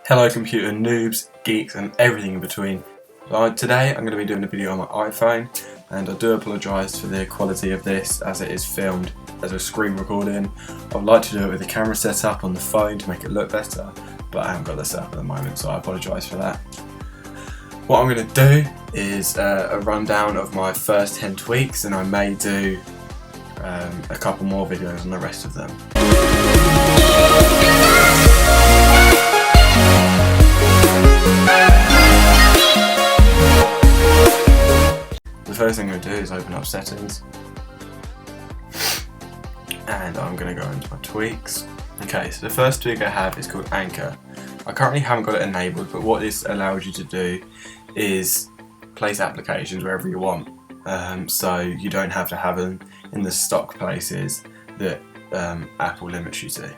Hello computer noobs, geeks and everything in between. Today I'm going to be doing a video on my iPhone, and I do apologise for the quality of this as it is filmed as a screen recording. I would like to do it with the camera set up on the phone to make it look better, but I haven't got this set up at the moment, so I apologise for that. What I'm going to do is a rundown of my first 10 tweaks, and I may do a couple more videos on the rest of them. The first thing I'm going to do is open up settings, and I'm going to go into my tweaks. Okay, so the first tweak I have is called Anchor. I currently haven't got it enabled, but what this allows you to do is place applications wherever you want, so you don't have to have them in the stock places that Apple limits you to.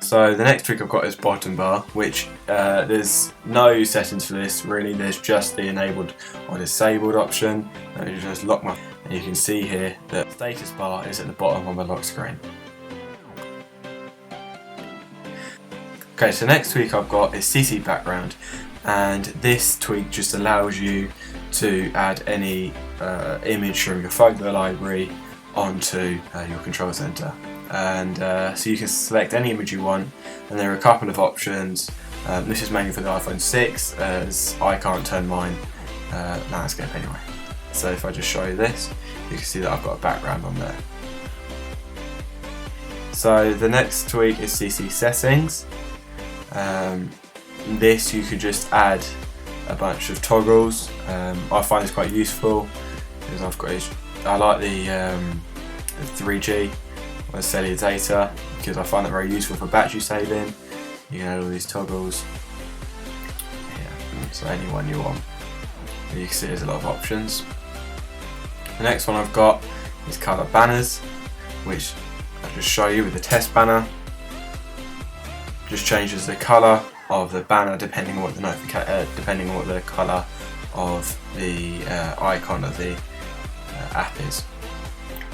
So the next tweak I've got is BottomBar, which there's no settings for this really. There's just the enabled or disabled option, and you just lock my. And you can see here that status bar is at the bottom of my lock screen. Okay, so next tweak I've got is CCBackground, and this tweak just allows you to add any image from your photo library onto your control center. And so you can select any image you want, and there are a couple of options. This is mainly for the iPhone 6, as I can't turn mine landscape anyway. So if I just show you this, you can see that I've got a background on there. So the next tweak is CCSettings. This you can just add a bunch of toggles. I find this quite useful because I like the 3G or cellular data, because I find it very useful for battery saving. You can add all these toggles. Yeah, so any one you want. You can see there's a lot of options. The next one I've got is ColorBanners, which I'll just show you with the test banner. Just changes the colour of the banner depending on what the colour of the icon of the app is.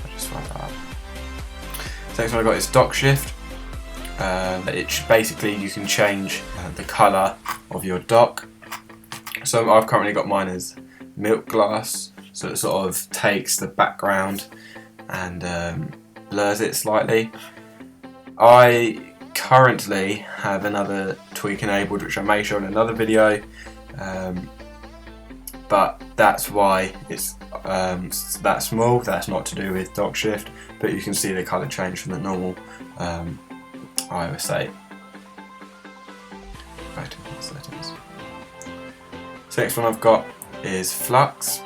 I'll just find that up. The next one I've got is DockShift. Basically you can change the colour of your dock. So I've currently got mine as milk glass, so it sort of takes the background and blurs it slightly. I currently have another tweak enabled which I may show in another video, but that's why it's that small. That's not to do with DockShift, but you can see the colour change from the normal iOS 8. Back to the settings. So next one I've got is Flux.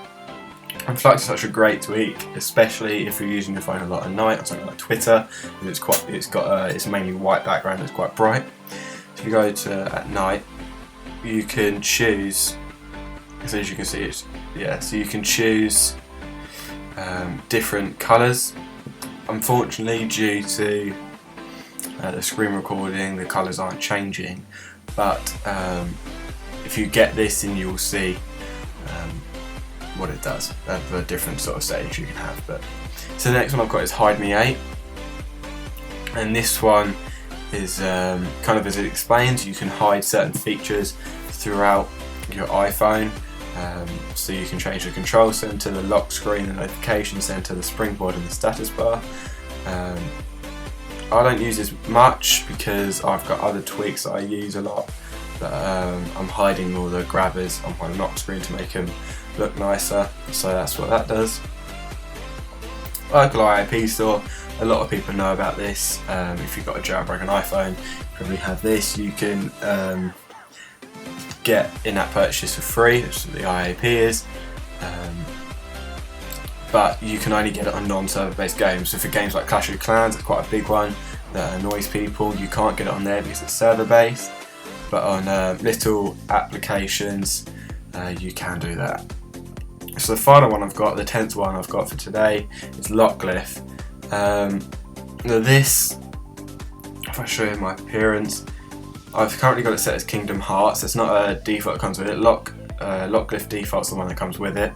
And Flux is such a great tweak, especially if you're using your phone a lot at night on something like Twitter. It's mainly white background. It's quite bright. So if you go to at night, you can choose. So as you can see, so you can choose different colours. Unfortunately, due to the screen recording, the colours aren't changing. But if you get this, then you will see what it does, the different sort of settings you can have. But so the next one I've got is Hide Me 8, and this one is kind of as it explains, you can hide certain features throughout your iPhone. So you can change the control center, the lock screen, the notification center, the springboard and the status bar. I don't use this much because I've got other tweaks that I use a lot, but I'm hiding all the grabbers on my lock screen to make them look nicer, so that's what that does. Local IAP store, a lot of people know about this. If you've got a jailbroken iPhone, you probably have this. You can get in-app purchases for free, which is what the IAP is, but you can only get it on non-server based games. So for games like Clash of Clans, it's quite a big one that annoys people. You can't get it on there because it's server based, but on little applications you can do that. So the final one I've got, the 10th one I've got for today, is LockGlyph. Now this, if I show you my appearance, I've currently got it set as Kingdom Hearts. It's not a default that comes with it. LockGlyph default's the one that comes with it,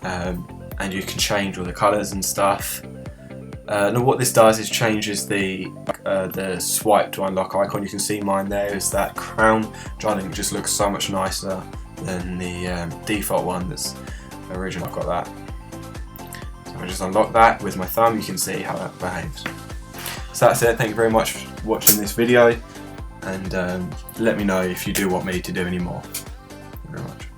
and you can change all the colours and stuff. Now what this does is changes the swipe to unlock icon. You can see mine there is that crown, which I think just looks so much nicer than the default one that's original. I've got that. So I just unlock that with my thumb. You can see how that behaves. So that's it. Thank you very much for watching this video, and let me know if you do want me to do any more. Thank you very much.